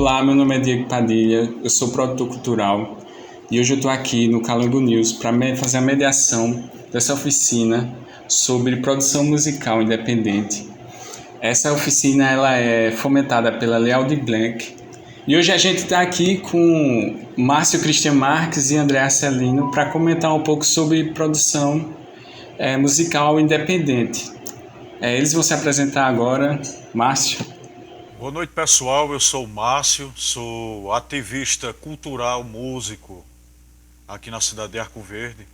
Olá, meu nome é Diego Padilha, eu sou produtor cultural e hoje eu estou aqui no Calango News para fazer a mediação dessa oficina sobre produção musical independente. Essa oficina ela é fomentada pela Lealdi Blanc e hoje a gente está aqui com Márcio Cristian Marques e André Arcelino para comentar um pouco sobre produção musical independente. Eles vão se apresentar agora. Márcio. Boa noite, pessoal. Eu sou o Márcio, sou ativista cultural, músico aqui na cidade de Arco Verde.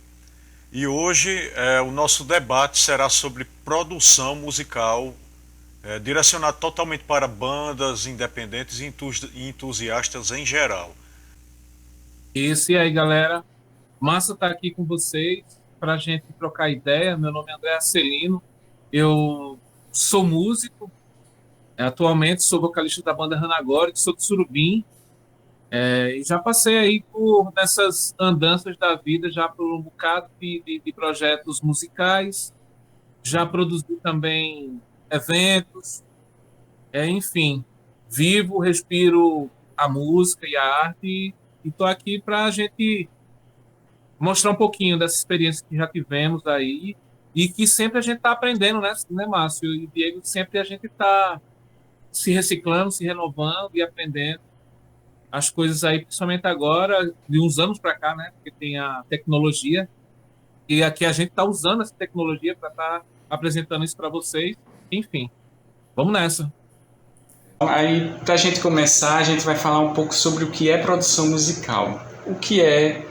E hoje o nosso debate será sobre produção musical, direcionado totalmente para bandas independentes e entusiastas em geral. E aí, galera, massa estar aqui com vocês para a gente trocar ideia. Meu nome é André Arcelino, eu sou músico, atualmente sou vocalista da banda Ranagore, sou de Surubim, e já passei aí por nessas andanças da vida, já por um bocado de projetos musicais, já produzi também eventos, enfim, vivo, respiro a música e a arte e estou aqui para a gente mostrar um pouquinho dessa experiência que já tivemos aí e que sempre a gente está aprendendo, né, Márcio? E Diego, sempre a gente está se reciclando, se renovando e aprendendo as coisas aí, principalmente agora, de uns anos para cá, né? Porque tem a tecnologia e aqui a gente está usando essa tecnologia para estar apresentando isso para vocês. Enfim, vamos nessa. Aí, para a gente começar, a gente vai falar um pouco sobre o que é produção musical. O que é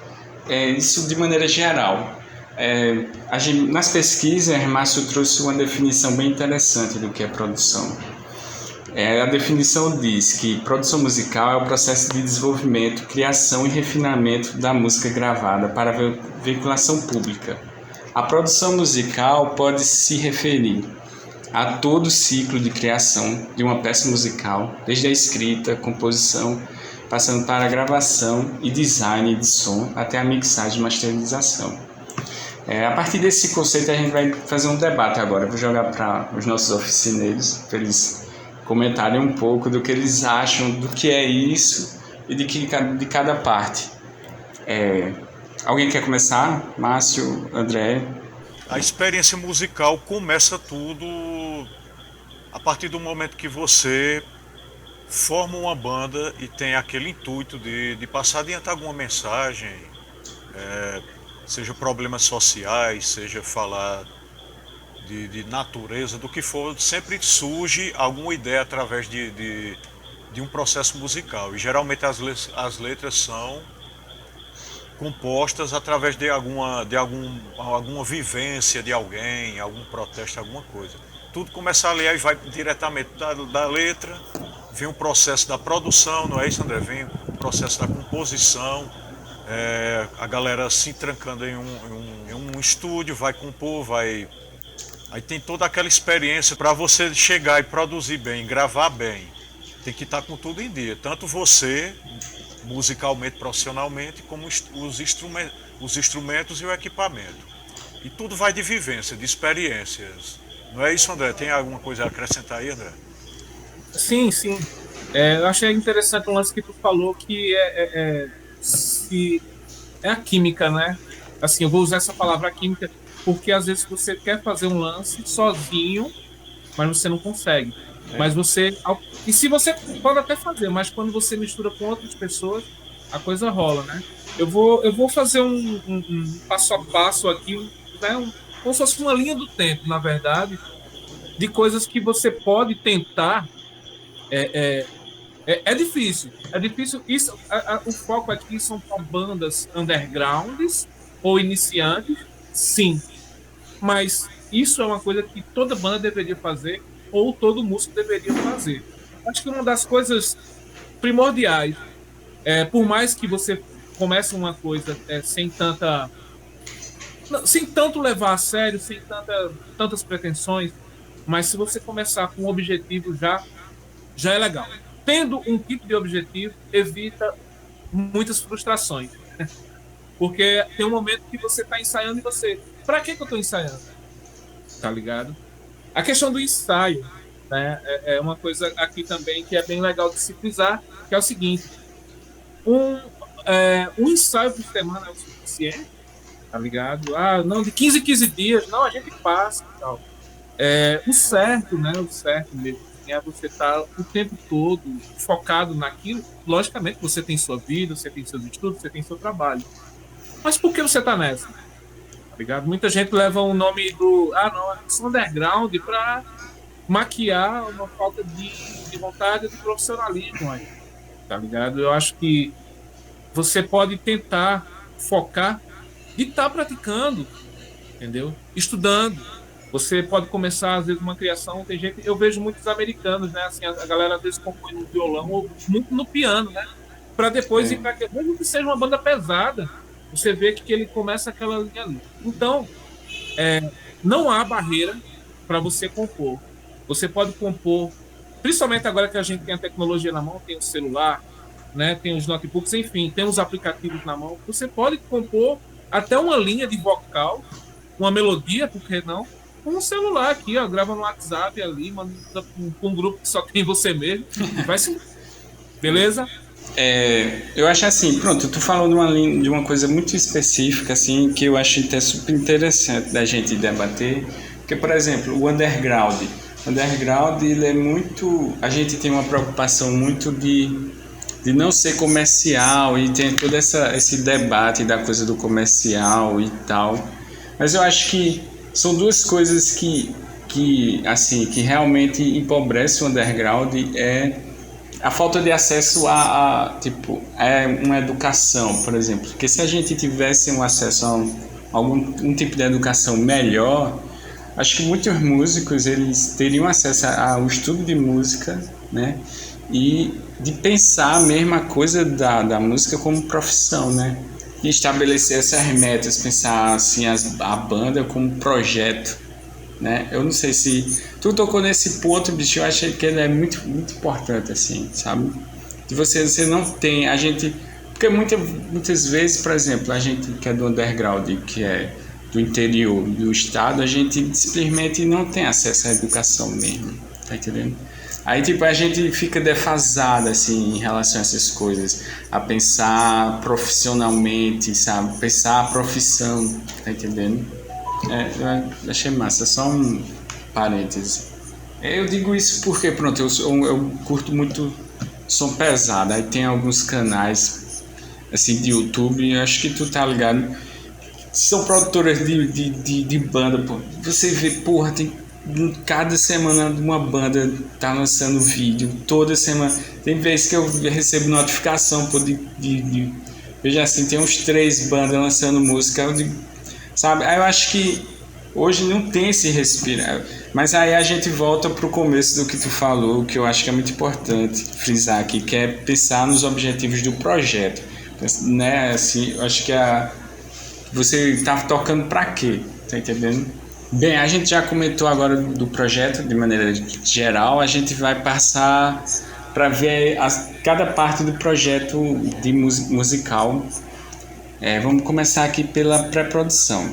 isso de maneira geral. Nas pesquisas, Márcio trouxe uma definição bem interessante do que é produção. A definição diz que produção musical é o processo de desenvolvimento, criação e refinamento da música gravada para veiculação pública. A produção musical pode se referir a todo o ciclo de criação de uma peça musical, desde a escrita, composição, passando para a gravação e design de som, até a mixagem e masterização. A partir desse conceito a gente vai fazer um debate agora. Eu vou jogar para os nossos oficineiros, para eles comentarem um pouco do que eles acham do que é isso e de cada parte. Alguém quer começar? Márcio, André? A experiência musical começa tudo a partir do momento que você forma uma banda e tem aquele intuito de passar adiante alguma mensagem, seja problemas sociais, seja falar de natureza, do que for, sempre surge alguma ideia através de um processo musical. E geralmente as letras são compostas através de alguma vivência de alguém, algum protesto, alguma coisa. Tudo começa ali e vai diretamente da letra, vem o processo da produção, não é isso, André? Vem o processo da composição, a galera se trancando em um estúdio, vai compor, aí tem toda aquela experiência para você chegar e produzir bem, gravar bem. Tem que estar com tudo em dia, tanto você musicalmente, profissionalmente, como os instrumentos e o equipamento. E tudo vai de vivência, de experiências. Não é isso, André? Tem alguma coisa a acrescentar aí, André? Sim, sim. Eu achei interessante o lance que tu falou, que é a química, né? Assim, eu vou usar essa palavra química porque às vezes você quer fazer um lance sozinho, mas você não consegue. Mas você. E se você pode até fazer, mas quando você mistura com outras pessoas, a coisa rola, né? Eu vou fazer um passo a passo aqui, né? Como se fosse uma linha do tempo, na verdade, de coisas que você pode tentar. É difícil. É difícil. Isso, o foco aqui são para bandas undergrounds ou iniciantes, sim. Mas isso é uma coisa que toda banda deveria fazer ou todo músico deveria fazer. Acho que uma das coisas primordiais, por mais que você comece uma coisa sem tanto levar a sério, sem tantas pretensões, mas se você começar com um objetivo já é legal. Tendo um tipo de objetivo, evita muitas frustrações. Porque tem um momento que você está ensaiando para que eu estou ensaiando? Tá ligado? A questão do ensaio. né? É uma coisa aqui também que é bem legal de se frisar, que é o seguinte: um, um ensaio por semana é o suficiente, tá ligado? Ah, não, de 15 em 15 dias, não, a gente passa e tal. O certo, né? O certo mesmo assim, é você estar o tempo todo focado naquilo. Logicamente, você tem sua vida, você tem seus estudos, você tem seu trabalho. Mas por que você está nessa? Tá ligado? Muita gente leva o nome do. Ah, não, é underground para maquiar uma falta de vontade de profissionalismo aí, tá ligado? Eu acho que você pode tentar focar de estar praticando, entendeu? Estudando. Você pode começar, às vezes, uma criação. Tem gente, eu vejo muitos americanos, né? Assim, a galera às vezes compõe no violão ou muito no piano, né? Para depois ir É, para mesmo que seja uma banda pesada, você vê que ele começa aquela linha ali. Então, não há barreira para você compor. Você pode compor, principalmente agora que a gente tem a tecnologia na mão, tem o celular, né? Tem os notebooks, enfim, tem os aplicativos na mão. Você pode compor até uma linha de vocal, uma melodia, por que não? Com um celular aqui, ó, grava no WhatsApp ali, manda com um grupo que só tem você mesmo e vai se. Beleza? eu acho assim, pronto, tu falou de uma coisa muito específica, assim, que eu acho até super interessante da gente debater, porque, por exemplo, o underground, ele é muito, a gente tem uma preocupação muito de não ser comercial e tem todo esse debate da coisa do comercial e tal, mas eu acho que são duas coisas assim, que realmente empobrecem o underground, a falta de acesso tipo, uma educação, por exemplo. Porque se a gente tivesse um acesso a algum tipo de educação melhor, acho que muitos músicos eles teriam acesso ao estudo de música, né? E de pensar a mesma coisa da música como profissão, né? E estabelecer essas metas, pensar assim a banda como projeto, né? Eu não sei se tu tocou nesse ponto, bicho, eu achei que ele é muito, muito importante, assim, sabe? De você não tem, a gente, porque muitas vezes, por exemplo, a gente que é do underground, que é do interior do estado, a gente simplesmente não tem acesso à educação mesmo, tá entendendo? Aí, tipo, a gente fica defasado, assim, em relação a essas coisas, a pensar profissionalmente, sabe? Pensar a profissão, tá entendendo? Eu achei massa, só um parêntese. Eu digo isso porque, pronto, eu curto muito som pesado, aí tem alguns canais, assim, de YouTube, eu acho que tu tá ligado, são produtoras de banda, pô. Você vê, porra, tem cada semana uma banda tá lançando vídeo, toda semana. Tem vezes que eu recebo notificação, pô, veja assim, tem uns 3 bandas lançando música, sabe? Aí eu acho que hoje não tem esse respiro. Mas aí a gente volta pro começo do que tu falou, que eu acho que é muito importante frisar aqui, que é pensar nos objetivos do projeto, né? Assim, eu acho que você tá tocando para quê? Tá entendendo? Bem, a gente já comentou agora do projeto de maneira geral, a gente vai passar para ver cada parte do projeto de musical. Vamos começar aqui pela pré-produção.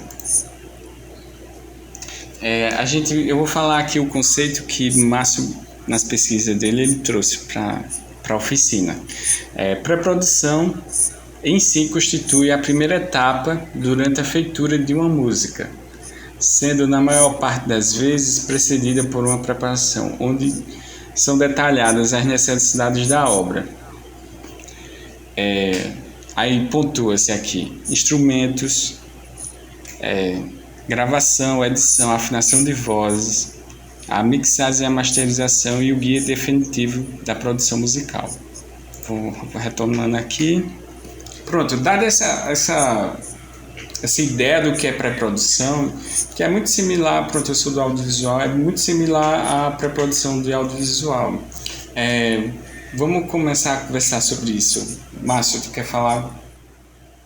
Eu vou falar aqui o conceito que Márcio, nas pesquisas dele, ele trouxe para a oficina. Pré-produção em si constitui a primeira etapa durante a feitura de uma música, sendo na maior parte das vezes precedida por uma preparação, onde são detalhadas as necessidades da obra. Aí pontua-se aqui instrumentos, gravação, edição, afinação de vozes, a mixagem e a masterização e o guia definitivo da produção musical. Vou retomando aqui. Pronto, dada essa ideia do que é pré-produção, que é muito similar, pronto, eu sou do audiovisual, é muito similar à pré-produção de audiovisual. Vamos começar a conversar sobre isso. Márcio, tu quer falar?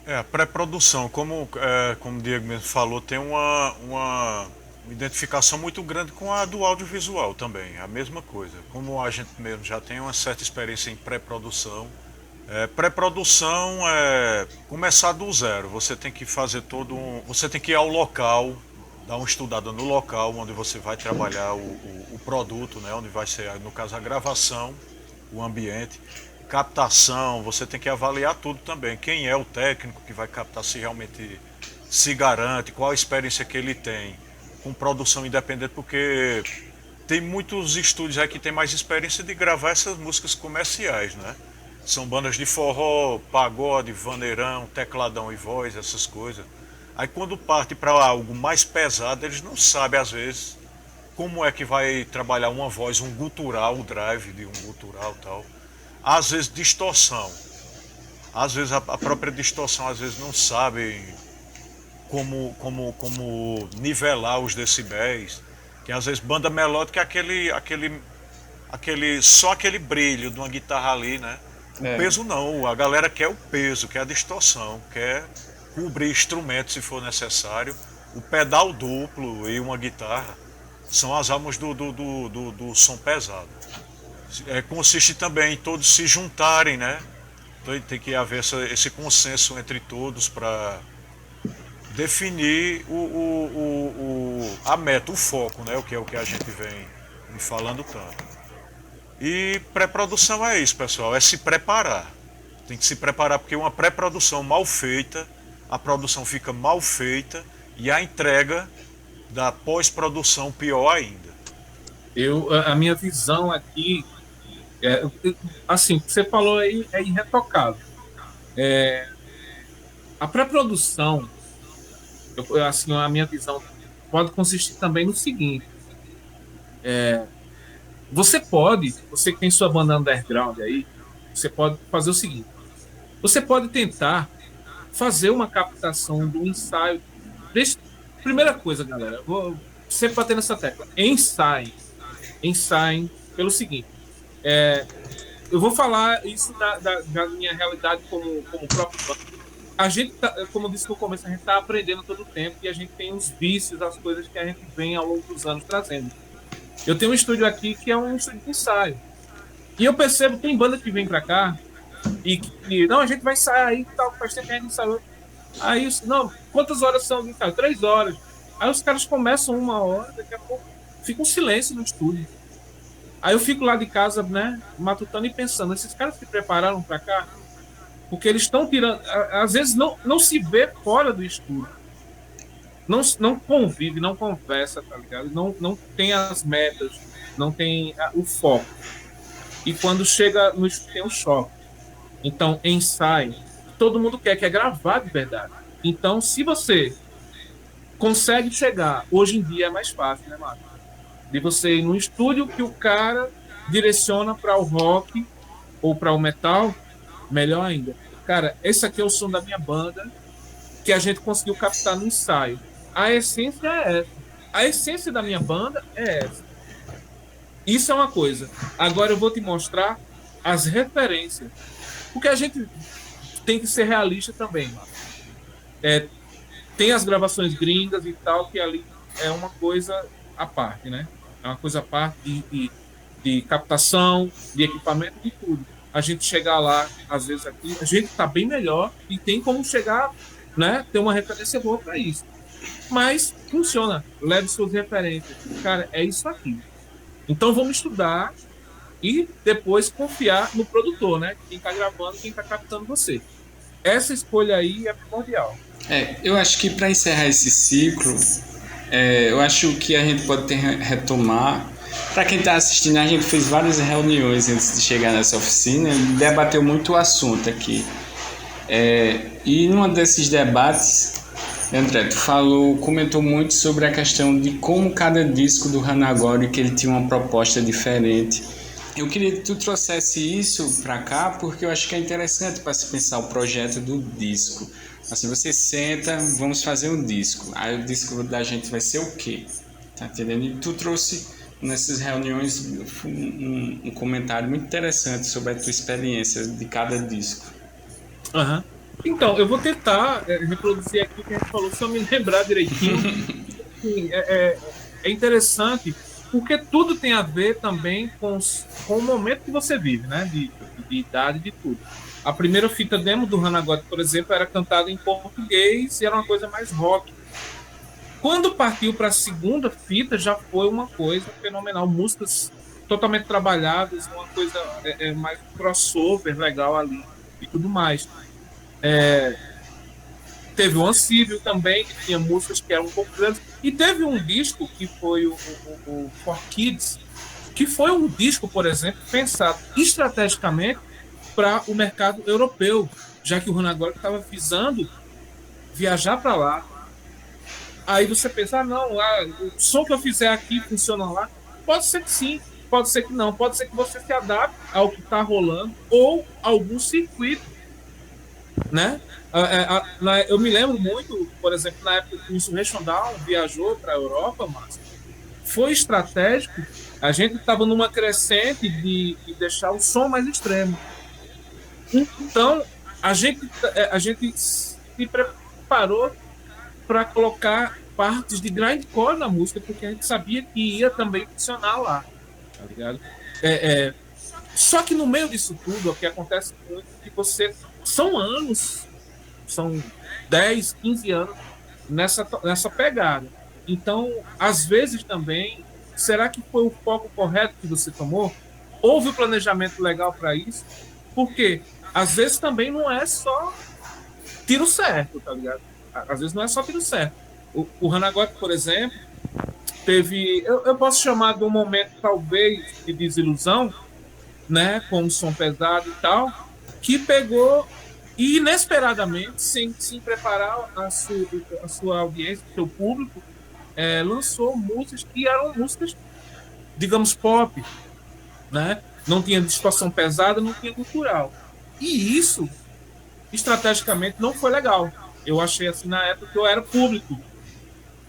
A pré-produção, como o Diego mesmo falou, tem uma identificação muito grande com a do audiovisual também, a mesma coisa. Como a gente mesmo já tem uma certa experiência em pré-produção, pré-produção é começar do zero. Você tem que fazer você tem que ir ao local dar uma estudada no local onde você vai trabalhar o produto, né? Onde vai ser, no caso, a gravação, o ambiente, captação, você tem que avaliar tudo também. Quem é o técnico que vai captar, se realmente se garante, qual a experiência que ele tem com produção independente, porque tem muitos estúdios aí que tem mais experiência de gravar essas músicas comerciais, né? São bandas de forró, pagode, vaneirão, tecladão e voz, essas coisas. Aí quando parte para algo mais pesado, eles não sabem às vezes como é que vai trabalhar uma voz, um gutural, o drive de um gutural e tal. Às vezes distorção. Às vezes a própria distorção às vezes não sabem como nivelar os decibéis. Que às vezes banda melódica é só aquele brilho de uma guitarra ali, né? O peso não, a galera quer o peso, quer a distorção, quer cobrir instrumentos se for necessário. O pedal duplo e uma guitarra são as almas do som pesado. Consiste também em todos se juntarem, né? Então, tem que haver esse consenso entre todos para definir a meta, o foco, né? O que é o que a gente vem falando tanto. E pré-produção é isso, pessoal, é se preparar. Tem que se preparar porque uma pré-produção mal feita, a produção fica mal feita e a entrega da pós-produção pior ainda. A minha visão aqui, assim, o que você falou aí é irretocável. A pré-produção, assim, a minha visão pode consistir também no seguinte: você que tem sua banda underground aí, você pode fazer o seguinte: você pode tentar fazer uma captação do ensaio. Primeira coisa, galera, vou sempre bater nessa tecla: ensaiem pelo seguinte. Eu vou falar isso da minha realidade como próprio banda. A gente, como eu disse no começo, a gente está aprendendo todo o tempo e a gente tem os vícios, as coisas que a gente vem ao longo dos anos trazendo. Eu tenho um estúdio aqui que é um estúdio de ensaio. E eu percebo que tem banda que vem pra cá e que não, a gente vai ensaiar aí, tal, faz tempo que a gente ensaiou. Aí, não, quantas horas são de ensaio? 3 horas. Aí os caras começam 1 hora, daqui a pouco fica um silêncio no estúdio. Aí eu fico lá de casa, né, matutando e pensando, esses caras se prepararam pra cá? Porque eles estão tirando, às vezes não se vê fora do estúdio. Não convive, não conversa, tá ligado? Não tem as metas, não tem o foco. E quando chega no estúdio tem um choque. Então, ensaio. Todo mundo quer gravar de verdade. Então, se você consegue chegar, hoje em dia é mais fácil, né, Marcos? De você ir num estúdio que o cara direciona para o rock ou para o metal, melhor ainda. Cara, esse aqui é o som da minha banda que a gente conseguiu captar no ensaio. A essência é essa. A essência da minha banda é essa. Isso é uma coisa. Agora eu vou te mostrar as referências. Porque a gente tem que ser realista também. Tem as gravações gringas e tal, que ali é uma coisa à parte, né? É uma coisa à parte de captação, de equipamento, de tudo. A gente chegar lá, às vezes aqui, a gente está bem melhor e tem como chegar, né? Ter uma referência boa para isso. Mas funciona. Leve suas referências. Cara, é isso aqui. Então vamos estudar e depois confiar no produtor, né? Quem está gravando, quem está captando você. Essa escolha aí é primordial. Eu acho que para encerrar esse ciclo, eu acho que a gente pode retomar. Para quem está assistindo, a gente fez várias reuniões antes de chegar nessa oficina e debateu muito o assunto aqui. E num desses debates, André, tu comentou muito sobre a questão de como cada disco do Hanagori, que ele tinha uma proposta diferente. Eu queria que tu trouxesse isso para cá, porque eu acho que é interessante para se pensar o projeto do disco. Assim, você senta, vamos fazer um disco. Aí o disco da gente vai ser o quê? Tá entendendo? E tu trouxe nessas reuniões um comentário muito interessante sobre a tua experiência de cada disco. Uhum. Então, eu vou tentar reproduzir aqui o que a gente falou, se eu me lembrar direitinho. Assim, é interessante, porque tudo tem a ver também com o momento que você vive, né? De idade, de tudo. A primeira fita demo do Hanagori, por exemplo, era cantada em português e era uma coisa mais rock. Quando partiu para a segunda fita, já foi uma coisa fenomenal. Músicas totalmente trabalhadas, uma coisa mais crossover legal ali e tudo mais. Teve o Ansírio também, que tinha músicas que eram um pouco grandes. E teve um disco que foi o For Kids, que foi um disco, por exemplo, pensado estrategicamente para o mercado europeu, já que o Ranagora estava visando viajar para lá. Aí você pensa, ah, não, o som que eu fizer aqui funciona lá. Pode ser que sim, pode ser que não, pode ser que você se adapte ao que está rolando ou algum circuito, né? Eu me lembro muito, por exemplo, na época que o Insurrection Down viajou para a Europa, mas foi estratégico. A gente estava numa crescente de deixar o som mais extremo. Então, a gente se preparou para colocar partes de grindcore na música, porque a gente sabia que ia também funcionar lá, tá ligado? É, é, Só que no meio disso tudo, o que acontece muito é que você. São anos, são 10, 15 anos nessa pegada. Então, às vezes também, será que foi o foco correto que você tomou? Houve o planejamento legal para isso? Porque às vezes também não é só tiro certo, tá ligado? Às vezes não é só tiro certo. O Hanagote, por exemplo, teve. Eu posso chamar de um momento, talvez, de desilusão, né? Com o som pesado e tal, que pegou e inesperadamente, sem preparar a sua audiência, o seu público, lançou músicas que eram músicas, digamos, pop, né? Não tinha distorção pesada, não tinha cultural. E isso, estrategicamente, não foi legal. Eu achei assim na época que eu era público,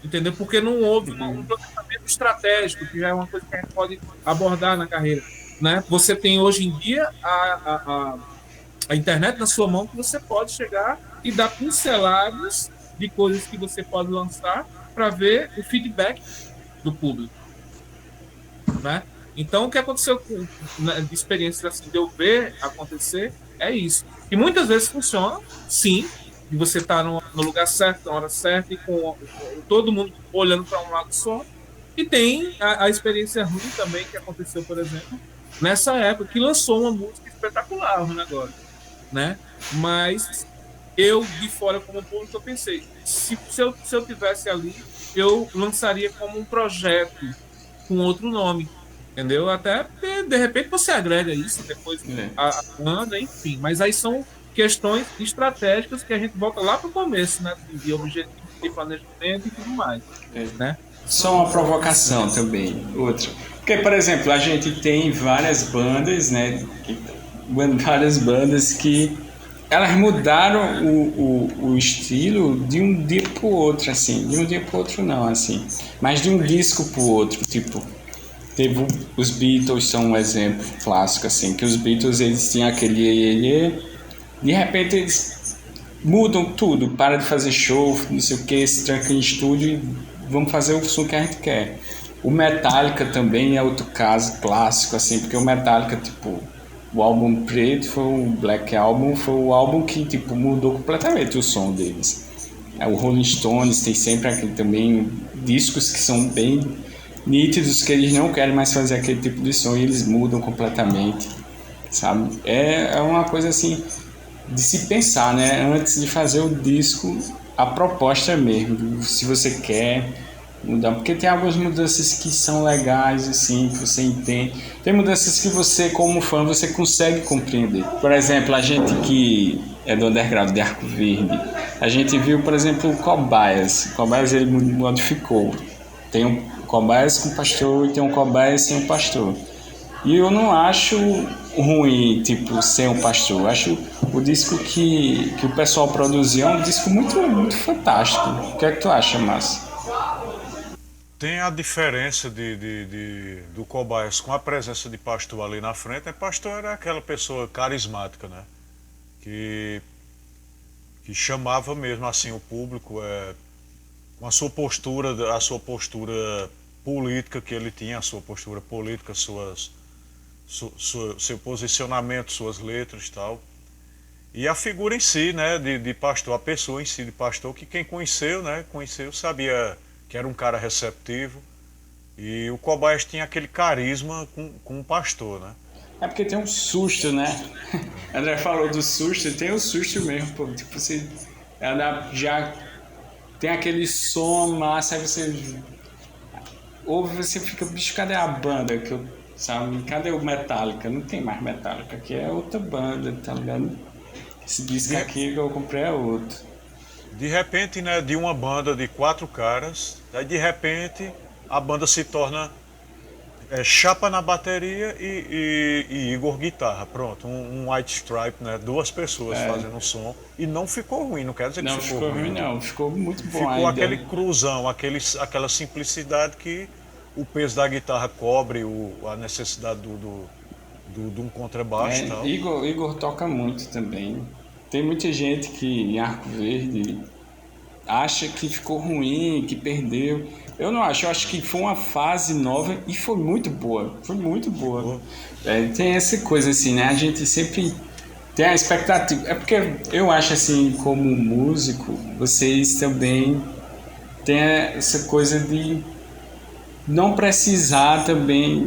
entendeu? Porque não houve um planejamento estratégico, que já é uma coisa que a gente pode abordar na carreira, né? Você tem hoje em dia a internet na sua mão, que você pode chegar e dar pinceladas de coisas que você pode lançar para ver o feedback do público, né? Então, o que aconteceu de experiências assim, de eu ver acontecer, é isso. E muitas vezes funciona, sim, e você está no lugar certo, na hora certa, e com todo mundo olhando para um lado só. E tem a experiência ruim também, que aconteceu, por exemplo, nessa época, que lançou uma música espetacular, o negócio, né? Mas eu, de fora como público, eu pensei, se eu tivesse ali, eu lançaria como um projeto com outro nome, entendeu? Até porque, de repente, você agrega isso, depois a banda, enfim. Mas aí são questões estratégicas que a gente volta lá para o começo, né? De objetivo, de planejamento e tudo mais, né? Só uma provocação também, outra. Porque, por exemplo, a gente tem várias bandas, né? Várias bandas que elas mudaram o estilo de um dia pro outro, assim. De um dia pro outro não, assim. Mas de um disco pro outro, tipo. Os Beatles são um exemplo clássico, assim. Que os Beatles, eles tinham aquele iê, de repente eles mudam tudo. Para de fazer show, não sei o que, se tranca em estúdio e vamos fazer o som que a gente quer. O Metallica também é outro caso clássico, assim. Porque o Metallica, tipo... O álbum preto foi o Black Album, foi o álbum que tipo mudou completamente o som deles. O Rolling Stones tem sempre aquele também discos que são bem nítidos, que eles não querem mais fazer aquele tipo de som e eles mudam completamente, sabe? É uma coisa assim de se pensar, né? Antes de fazer o disco, a proposta mesmo, se você quer mudar, porque tem algumas mudanças que são legais, assim, que você entende. Tem mudanças que você, como fã, você consegue compreender. Por exemplo, a gente que é do underground de Arco Verde, a gente viu, por exemplo, o Cobaias. O Cobaias, ele modificou. Tem um Cobaias com pastor e tem um Cobaias sem um pastor. E eu não acho ruim, tipo, sem um pastor. Eu acho o disco que o pessoal produziu é um disco muito, muito fantástico. O que é que tu acha, Márcio? Tem a diferença do Cobaias com a presença de pastor ali na frente. Pastor era aquela pessoa carismática, né? Que chamava mesmo assim o público com a sua postura política que ele tinha, a sua postura política, seu posicionamento, suas letras e tal. E a figura em si, né, de pastor, a pessoa em si de pastor, que quem conheceu, né, sabia que era um cara receptivo. E o Kobayashi tinha aquele carisma com o pastor, né? É porque tem um susto, né? André falou do susto, tem o susto mesmo, pô. Tipo, você já tem aquele som massa, aí você ouve, você fica, bicho, cadê a banda? Sabe? Cadê o Metallica? Não tem mais Metallica, aqui é outra banda, tá ligado? Esse disco De, aqui que eu comprei é outro. de repente, né, de uma banda de 4 caras, aí de repente a banda se torna Chapa na bateria e Igor guitarra. Pronto, um White Stripe, né? 2 pessoas fazendo som. E não ficou ruim, não quer dizer que Não ficou ficou ruim. ruim, não. Ficou muito bom Ficou ainda. aquele cruzão, aquela simplicidade que o peso da guitarra cobre a necessidade de um contrabaixo e tal. Igor toca muito também. Tem muita gente que em Arco Verde acha que ficou ruim, que perdeu. Eu não acho, eu acho que foi uma fase nova e foi muito boa. Foi muito boa. Tem essa coisa assim, né? A gente sempre tem a expectativa. É porque eu acho assim, como músico, vocês também têm essa coisa de não precisar também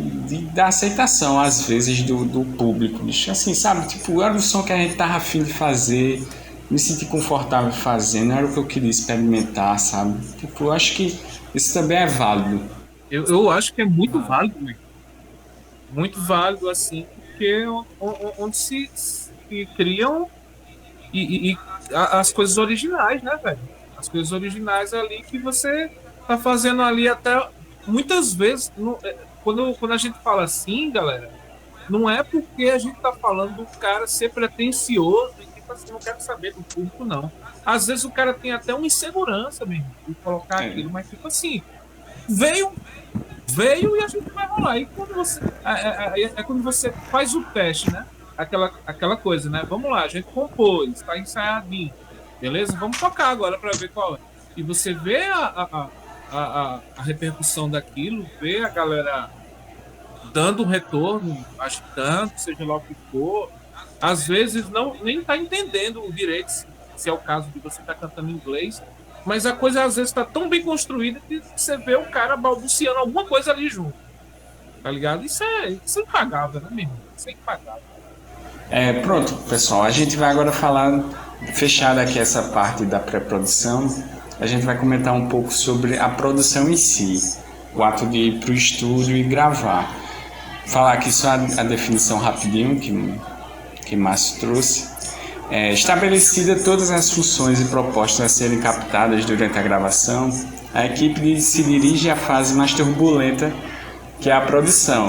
da aceitação, às vezes, do público, bicho. Assim, sabe? Tipo, era o som que a gente tava afim de fazer, me senti confortável fazendo, era o que eu queria experimentar, sabe? Tipo, eu acho que isso também é válido. Eu acho que é muito válido, né? Muito válido, assim, porque onde se criam as coisas originais, né, velho? As coisas originais ali que você tá fazendo ali até muitas vezes, quando a gente fala assim, galera, não é porque a gente tá falando do cara ser pretencioso e tipo assim, não quero saber do público, não. Às vezes o cara tem até uma insegurança mesmo de colocar É, aquilo, mas tipo assim, veio, veio e a gente vai rolar. E quando você é quando você faz o teste, né? Aquela coisa, né? Vamos lá, a gente compôs, está ensaiadinho, beleza? Vamos tocar agora para ver qual é. E você vê a repercussão daquilo, vê a galera dando um retorno, agitando, seja lá o que for. Às vezes não nem tá entendendo o direito, se é o caso de você estar cantando em inglês, mas a coisa às vezes está tão bem construída que você vê o cara balbuciando alguma coisa ali junto. Tá ligado? Isso é impagável, né, meu irmão? Isso é impagável. Pronto, pessoal, a gente vai agora falar, fechada aqui essa parte da pré-produção, a gente vai comentar um pouco sobre a produção em si, o ato de ir para o estúdio e gravar. Falar aqui só a definição rapidinho que Márcio trouxe. Estabelecida todas as funções e propostas a serem captadas durante a gravação, a equipe se dirige à fase mais turbulenta, que é a produção.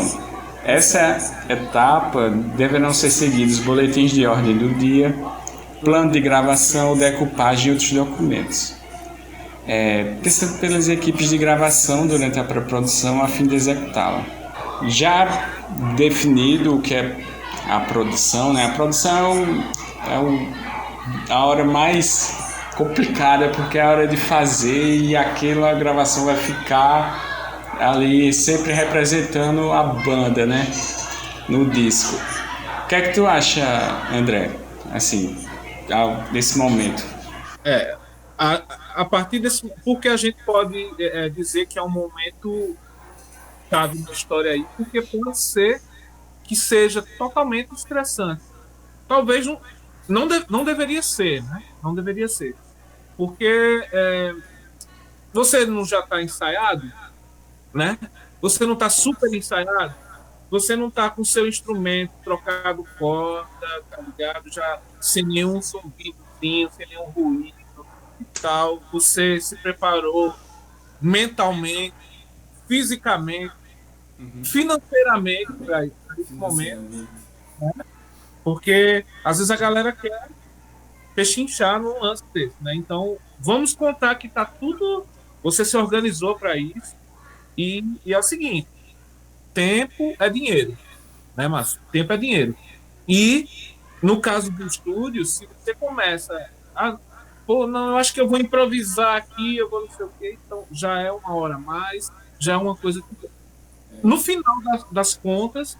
Essa etapa deverão ser seguidos boletins de ordem do dia, plano de gravação, decupagem e outros documentos. Passando pelas equipes de gravação durante a pré-produção a fim de executá-la. Já definido o que é a produção, né? A produção a hora mais complicada, porque é a hora de fazer e aquela gravação vai ficar ali sempre representando a banda, né? No disco. O que é que tu acha, André? Assim, desse momento? A partir desse. Porque a gente pode dizer que é um momento chave na história aí, porque pode ser que seja totalmente estressante. Talvez não deveria ser, né? Não deveria ser. Porque você não já está ensaiado, né? Você não está super ensaiado, você não está com seu instrumento trocado corda, tá ligado? Já sem nenhum zumbidozinho, sem nenhum ruído e tal. Você se preparou mentalmente, fisicamente, financeiramente para esse momento, porque às vezes a galera quer pechinchar num lance desse, né? Então, vamos contar que tá tudo, você se organizou para isso e é o seguinte, tempo é dinheiro, né, Márcio? Tempo é dinheiro. E no caso do estúdio, se você começa a pô, não, eu acho que eu vou improvisar aqui, eu vou não sei o quê, então já é uma hora a mais, já é uma coisa que no final das contas,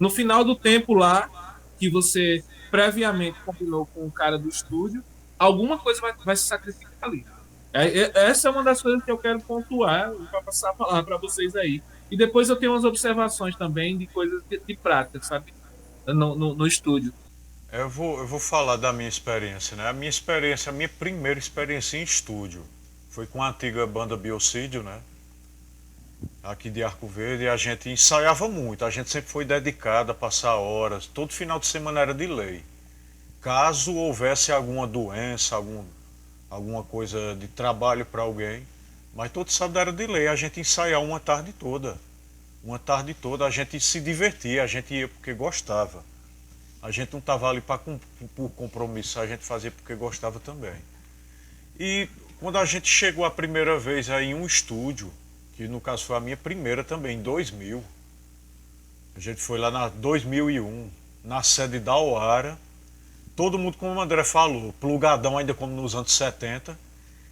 no final do tempo lá, que você previamente combinou com o cara do estúdio, alguma coisa vai se sacrificar ali. Essa é uma das coisas que eu quero pontuar para passar a palavra para vocês aí. E depois eu tenho umas observações também de coisas de prática, sabe? No estúdio. Eu vou falar da minha experiência, né? A minha primeira experiência em estúdio foi com a antiga banda Biocídio, né? Aqui de Arco Verde, e a gente ensaiava muito, a gente sempre foi dedicado a passar horas, todo final de semana era de lei. Caso houvesse alguma doença, alguma coisa de trabalho para alguém, mas todo sábado era de lei, a gente ensaiava uma tarde toda. Uma tarde toda a gente se divertia, a gente ia porque gostava. A gente não estava ali por compromisso, a gente fazia porque gostava também. E quando a gente chegou a primeira vez aí em um estúdio, que no caso foi a minha primeira também, em 2000, a gente foi lá na 2001, na sede da Oara, todo mundo, como o André falou, plugadão ainda como nos anos 70,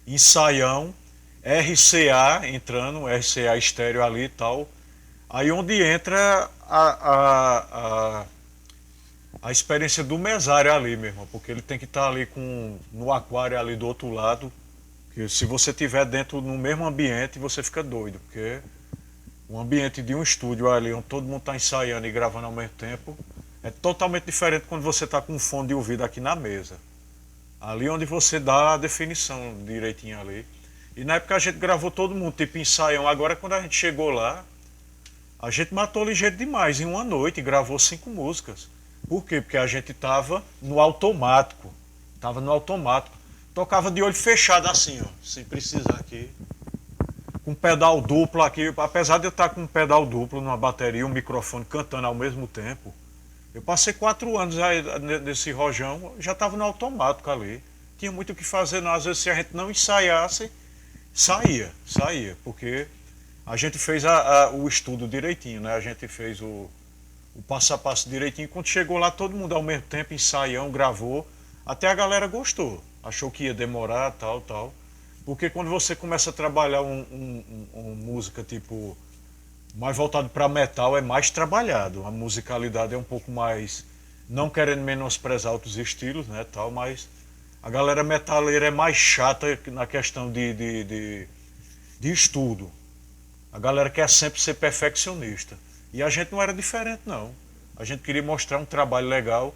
ensaião, RCA entrando, RCA estéreo ali e tal. Aí onde entra a experiência do mesário ali mesmo, porque ele tem que estar ali no aquário ali do outro lado, que se você estiver dentro no mesmo ambiente, você fica doido, porque o ambiente de um estúdio ali, onde todo mundo está ensaiando e gravando ao mesmo tempo, é totalmente diferente quando você está com um fone de ouvido aqui na mesa. Ali onde você dá a definição direitinho ali. E na época a gente gravou todo mundo, tipo ensaião. Agora quando a gente chegou lá, a gente matou ligeiro demais. Em uma noite gravou 5 músicas. Por quê? Porque a gente estava no automático. Tava no automático. Tocava de olho fechado assim, ó, sem precisar aqui. Com pedal duplo aqui. Apesar de eu estar com um pedal duplo numa bateria e um microfone cantando ao mesmo tempo, eu passei 4 anos aí nesse rojão, já estava no automático ali. Tinha muito o que fazer, não. Às vezes se a gente não ensaiasse, saía, porque a gente fez o estudo direitinho, né? A gente fez o passo a passo direitinho. Quando chegou lá, todo mundo ao mesmo tempo, ensaião, gravou. Até a galera gostou. Achou que ia demorar, tal. Porque quando você começa a trabalhar uma música tipo mais voltado para metal, é mais trabalhado. A musicalidade é um pouco mais, não querendo menosprezar outros estilos, né, tal, mas a galera metaleira é mais chata na questão de estudo. A galera quer sempre ser perfeccionista. E a gente não era diferente, não. A gente queria mostrar um trabalho legal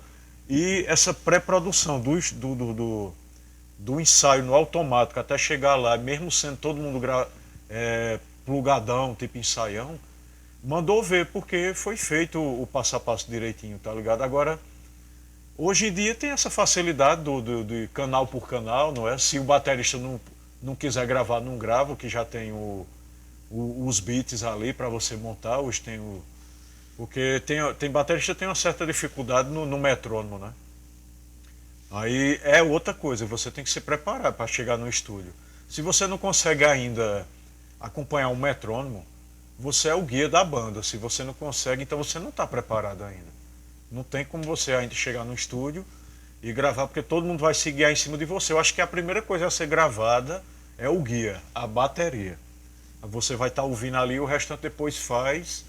e essa pré-produção do ensaio no automático até chegar lá, mesmo sendo todo mundo plugadão, tipo ensaião, mandou ver porque foi feito o passo a passo direitinho, tá ligado? Agora, hoje em dia tem essa facilidade de canal por canal, não é? Se o baterista não quiser gravar, não grava, que já tem os beats ali para você montar, porque tem baterista que tem uma certa dificuldade no metrônomo, né? Aí é outra coisa, você tem que se preparar para chegar no estúdio. Se você não consegue ainda acompanhar um metrônomo, você é o guia da banda. Se você não consegue, então você não está preparado ainda. Não tem como você ainda chegar no estúdio e gravar, porque todo mundo vai se guiar em cima de você. Eu acho que a primeira coisa a ser gravada é o guia, a bateria. Você vai estar ouvindo ali e o restante depois faz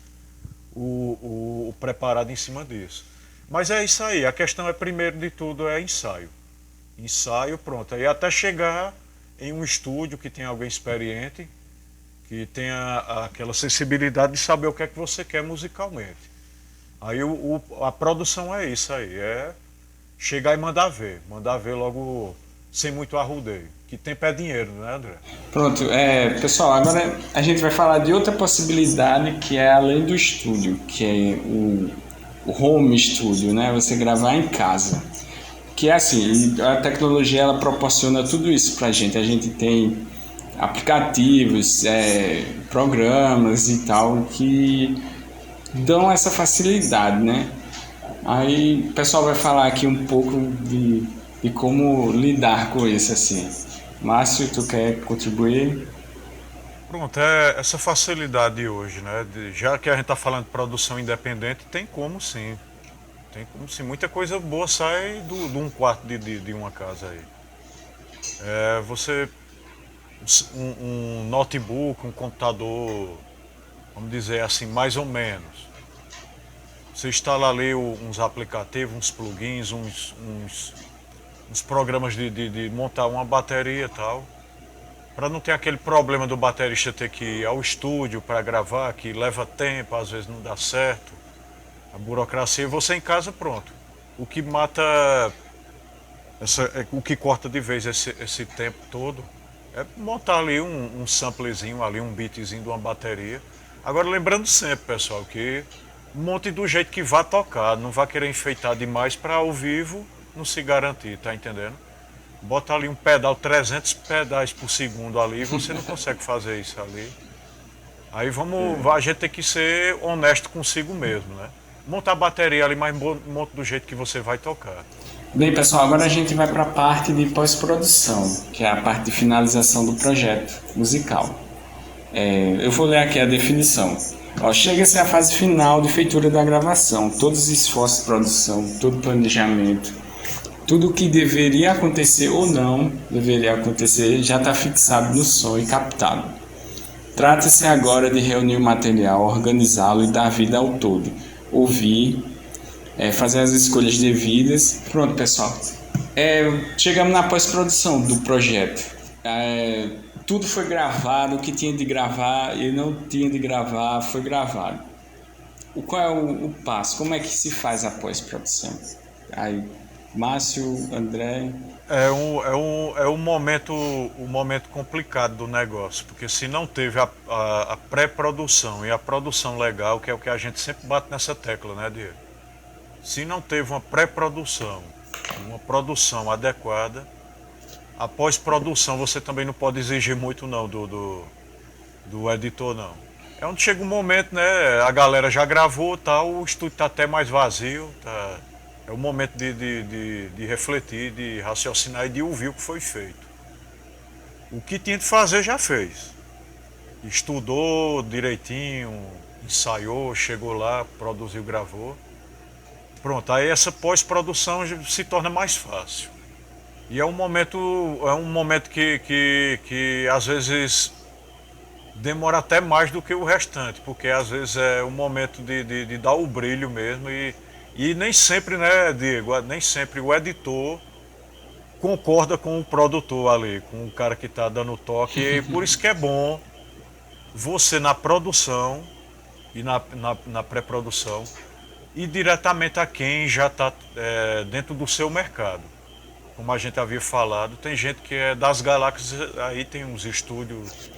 o preparado em cima disso. Mas é isso aí, a questão é, primeiro de tudo, é ensaio. Ensaio, pronto. Aí até chegar em um estúdio que tem alguém experiente, que tenha aquela sensibilidade de saber o que é que você quer musicalmente. Aí a produção é isso aí, é chegar e mandar ver logo sem muito arrudeio. Que tempo é dinheiro, né, André? Pronto, pessoal, agora a gente vai falar de outra possibilidade que é além do estúdio, que é o home studio, né? Você gravar em casa. Que é assim, a tecnologia ela proporciona tudo isso pra gente. A gente tem aplicativos, programas e tal que dão essa facilidade, né? Aí o pessoal vai falar aqui um pouco de como lidar com isso assim. Márcio, tu quer contribuir? Pronto, essa facilidade hoje, né? Já que a gente está falando de produção independente, tem como sim. Tem como sim. Muita coisa boa sai de um quarto de uma casa aí. Um notebook, um computador, vamos dizer assim, mais ou menos. Você instala ali uns aplicativos, uns plugins, uns programas de montar uma bateria e tal. para não ter aquele problema do baterista ter que ir ao estúdio para gravar, que leva tempo, às vezes não dá certo, a burocracia, e você em casa, pronto. O que mata, o que corta de vez esse tempo todo é montar ali um samplezinho, ali um beatzinho de uma bateria. Agora lembrando sempre, pessoal, que monte do jeito que vá tocar, não vá querer enfeitar demais para ao vivo não se garantir, tá entendendo? Bota ali um pedal, 300 pedais por segundo ali, você não consegue fazer isso ali. Aí a gente tem que ser honesto consigo mesmo, né? Montar a bateria ali, mas monta do jeito que você vai tocar. Bem, pessoal, agora a gente vai para a parte de pós-produção, que é a parte de finalização do projeto musical. Eu vou ler aqui a definição. Chega-se à fase final de feitura da gravação, todos os esforços de produção, todo planejamento, tudo o que deveria acontecer ou não deveria acontecer já está fixado no som e captado. Trata-se agora de reunir o material, organizá-lo e dar vida ao todo, ouvir, fazer as escolhas devidas. Pronto, pessoal. Chegamos na pós-produção do projeto. Tudo foi gravado, o que tinha de gravar e não tinha de gravar foi gravado. Qual é o passo? Como é que se faz a pós-produção? Aí, Márcio, André... É um momento complicado do negócio, porque se não teve a pré-produção e a produção legal, que é o que a gente sempre bate nessa tecla, né, Diego? Se não teve uma pré-produção, uma produção adequada, a pós-produção você também não pode exigir muito não do editor, não. É onde chega um momento, né, a galera já gravou, tal, o estúdio está até mais vazio, tá... É o momento de refletir, de raciocinar e de ouvir o que foi feito. O que tinha de fazer já fez. Estudou direitinho, ensaiou, chegou lá, produziu, gravou. Pronto, aí essa pós-produção se torna mais fácil. E é um momento que às vezes demora até mais do que o restante, porque às vezes é um momento de dar o brilho mesmo e nem sempre, né, Diego, nem sempre o editor concorda com o produtor ali, com o cara que está dando o toque. E por isso que é bom você na produção e na pré-produção ir diretamente a quem já está dentro do seu mercado. Como a gente havia falado, tem gente que é das galáxias, aí tem uns estúdios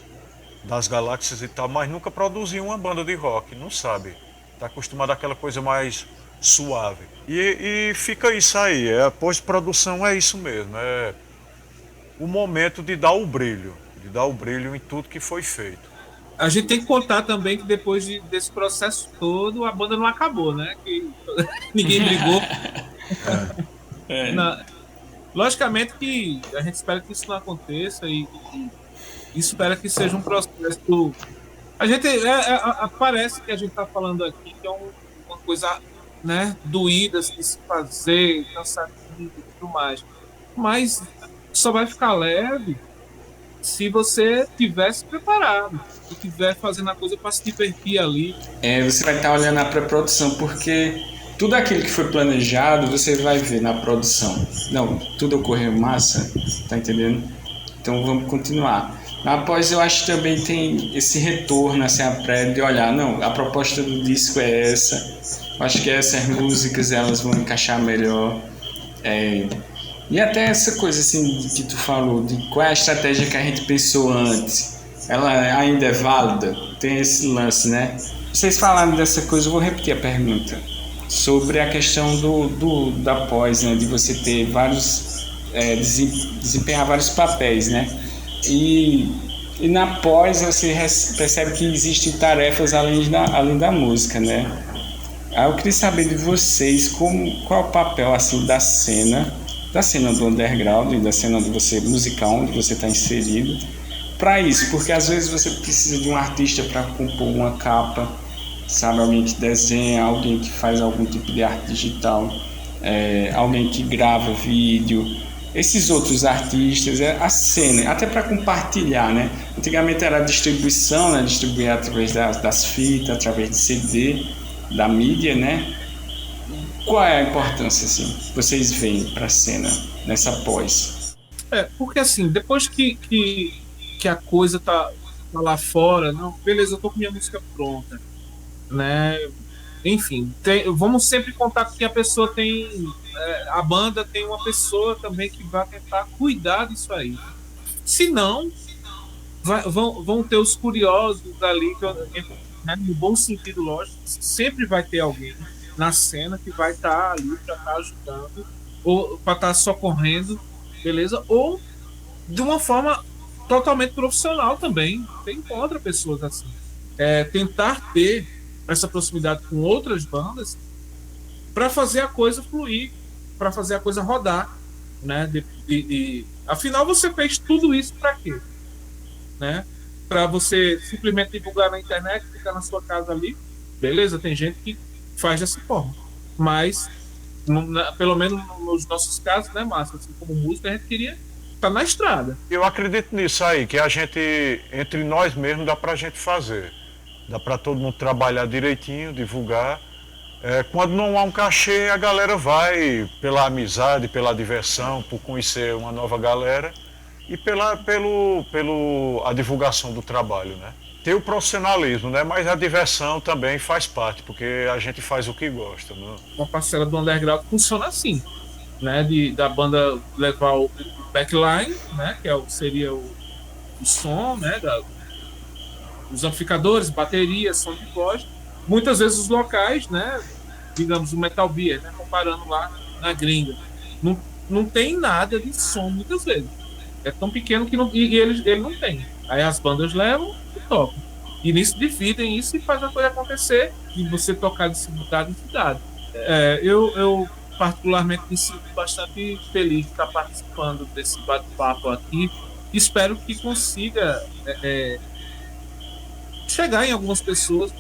das galáxias e tal, mas nunca produziu uma banda de rock, não sabe. Está acostumado àquela coisa mais suave. E fica isso aí, a pós-produção é isso mesmo, é o momento de dar o brilho em tudo que foi feito. A gente tem que contar também que depois desse processo todo, a banda não acabou, né? Que ninguém brigou. Logicamente que a gente espera que isso não aconteça e espera que seja um processo... A gente parece que a gente está falando aqui que é uma coisa, né, doída de se fazer, cansativo e tudo mais. Mas só vai ficar leve se você tivesse preparado, se estiver fazendo a coisa para se divertir ali. Você vai estar olhando a pré-produção, porque tudo aquilo que foi planejado, você vai ver na produção. Não, tudo ocorreu massa, tá entendendo? Então vamos continuar. Após, eu acho que também tem esse retorno, assim, a pré de olhar, não, a proposta do disco é essa, eu acho que essas músicas elas vão encaixar melhor. E até essa coisa assim que tu falou, de qual é a estratégia que a gente pensou antes, ela ainda é válida? Tem esse lance, né? Vocês falaram dessa coisa, eu vou repetir a pergunta, sobre a questão da pós, né? De você ter vários, desempenhar vários papéis, né? E na pós você percebe que existem tarefas além da música, né? Aí eu queria saber de vocês qual é o papel assim da cena do underground, da cena musical onde você está inserido para isso, porque às vezes você precisa de um artista para compor uma capa, sabe, alguém que desenha, alguém que faz algum tipo de arte digital, alguém que grava vídeo, esses outros artistas, a cena, até para compartilhar, né? Antigamente era a distribuição, né? Distribuir através das fitas, através de CD, da mídia, né? Qual é a importância, assim, que vocês veem para a cena nessa pós? Porque assim, depois que que a coisa tá lá fora. Não, beleza, eu tô com minha música pronta, né? Enfim, vamos sempre contar que a pessoa tem, a banda tem uma pessoa também que vai tentar cuidar disso aí. Se não, vão ter os curiosos ali, né, no bom sentido, lógico, sempre vai ter alguém na cena que vai estar ali para estar ajudando, ou para estar socorrendo, beleza? Ou de uma forma totalmente profissional também. Você encontra pessoas assim. Tentar ter essa proximidade com outras bandas para fazer a coisa fluir, para fazer a coisa rodar, né? Afinal, você fez tudo isso para quê? Né? Para você simplesmente divulgar na internet, ficar na sua casa ali, beleza? Tem gente que faz dessa forma, mas pelo menos nos nossos casos, né, Márcio? Assim, como música, a gente queria estar na estrada. Eu acredito nisso aí, que a gente, entre nós mesmos, dá pra gente fazer. Dá pra todo mundo trabalhar direitinho, divulgar. Quando não há um cachê, a galera vai pela amizade, pela diversão, por conhecer uma nova galera e pelo a divulgação do trabalho, né? Tem o profissionalismo, né? Mas a diversão também faz parte, porque a gente faz o que gosta, né? Uma parcela do underground funciona assim, né? Da banda levar o backline, né? Que seria o som, né? Os amplificadores, baterias, som de voz. Muitas vezes os locais, né? Digamos o Metal Beer, né? Comparando lá na gringa, não tem nada de som muitas vezes. É tão pequeno que ele não tem. Aí as bandas levam e tocam. E nisso dividem isso e faz a coisa acontecer e você tocar de cidade em cidade. Eu particularmente me sinto bastante feliz de estar participando desse bate-papo aqui. Espero que consiga chegar em algumas pessoas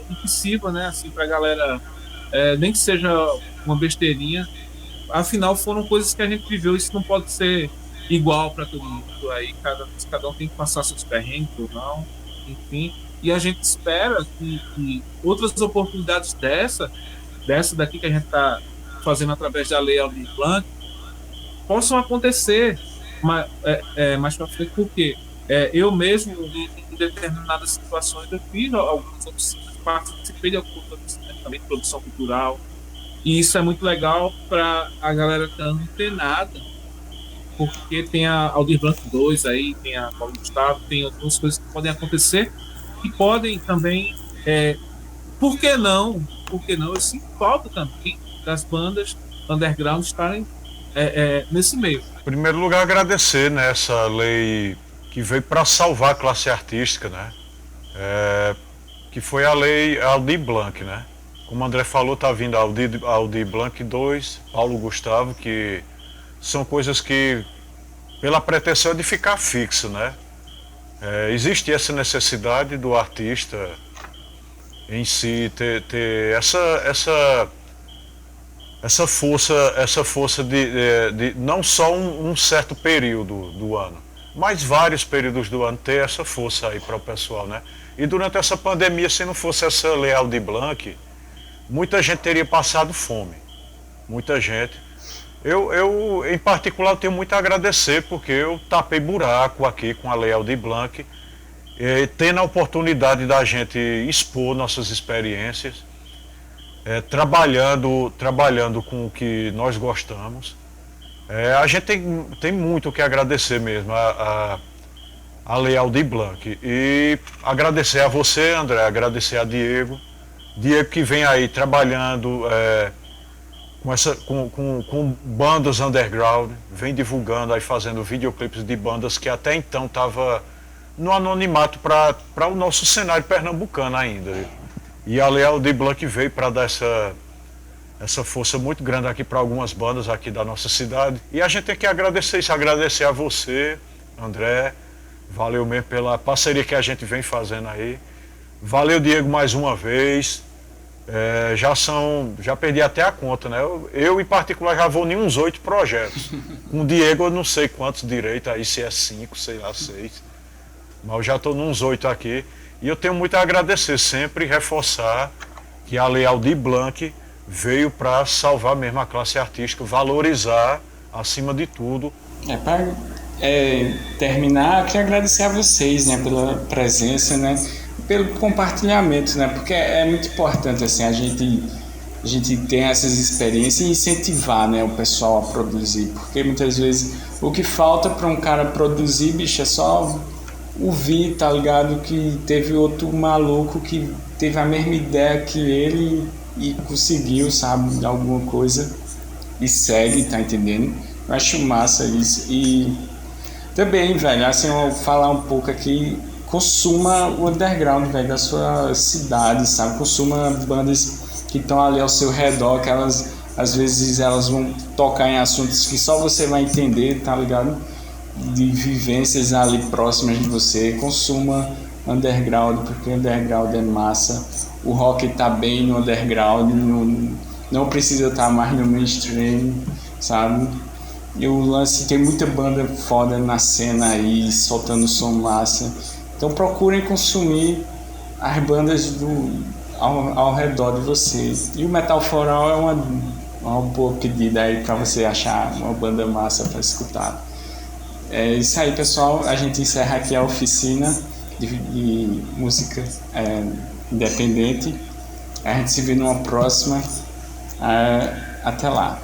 e que sirva, né, assim, para a galera, nem que seja uma besteirinha. Afinal, foram coisas que a gente viveu, isso não pode ser igual para todo mundo. Aí cada um tem que passar seus perrengues ou não, enfim. E a gente espera que outras oportunidades dessa daqui que a gente está fazendo através da Lei Aldir Blanc possam acontecer mais para frente, porque eu mesmo, em determinadas situações, eu fiz algumas oficinas, participei de algumas oficinas também de produção cultural, e isso é muito legal para a galera estar antenada, porque tem a Aldir Blanc 2 aí, tem a Paulo Gustavo, tem outras coisas que podem acontecer e podem também, por que não, eu sinto falta também das bandas underground estarem nesse meio. Em primeiro lugar, agradecer, né, essa lei que veio para salvar a classe artística, né? Que foi a lei Aldir Blanc, né? Como o André falou, está vindo a Aldir Blanc 2, Paulo Gustavo, que são coisas que, pela pretensão de ficar fixo, né? Existe essa necessidade do artista em si ter essa força de não só um certo período do ano, mas vários períodos do ano, ter essa força aí para o pessoal, né? E durante essa pandemia, se não fosse essa lei Aldir Blanc, muita gente teria passado fome, muita gente. Eu em particular, tenho muito a agradecer, porque eu tapei buraco aqui com a lei Aldir Blanc, tendo a oportunidade da gente expor nossas experiências, trabalhando com o que nós gostamos. A gente tem muito o que agradecer mesmo a lei Aldir Blanc. E agradecer a você, André, agradecer a Diego que vem aí trabalhando com bandas underground, vem divulgando aí, fazendo videoclipes de bandas que até então estava no anonimato para o nosso cenário pernambucano ainda. E a lei Aldir Blanc veio para dar essa força muito grande aqui para algumas bandas aqui da nossa cidade. E a gente tem que agradecer isso, agradecer a você, André. Valeu mesmo pela parceria que a gente vem fazendo aí. Valeu, Diego, mais uma vez. Já perdi até a conta, né? Eu em particular já vou em uns 8 projetos. Com o Diego eu não sei quantos direito aí, se é 5, sei lá, 6. Mas eu já estou nos 8 aqui. E eu tenho muito a agradecer, sempre reforçar que a lei Aldir Blanc veio para salvar mesmo a classe artística, valorizar acima de tudo. terminar, eu queria agradecer a vocês, né, pela presença, né, pelo compartilhamento, né, porque é muito importante assim a gente ter essas experiências e incentivar, né, o pessoal a produzir, porque muitas vezes o que falta para um cara produzir, bicho, é só ouvir, tá ligado, que teve outro maluco que teve a mesma ideia que ele e conseguiu, sabe, alguma coisa e segue, tá entendendo? Eu acho massa isso. E também, velho, assim, eu vou falar um pouco aqui, consuma o underground, velho, da sua cidade, sabe? Consuma bandas que estão ali ao seu redor, que elas, às vezes, elas vão tocar em assuntos que só você vai entender, tá ligado? De vivências ali próximas de você. Consuma underground, porque underground é massa. O rock tá bem no underground, não precisa estar mais no mainstream, sabe? E o lance, tem muita banda foda na cena aí, soltando som massa. Então procurem consumir as bandas ao redor de você. E o Metal Floral é uma boa pedida aí para você achar uma banda massa para escutar. É isso aí, pessoal. A gente encerra aqui a oficina de música independente. A gente se vê numa próxima. Até lá.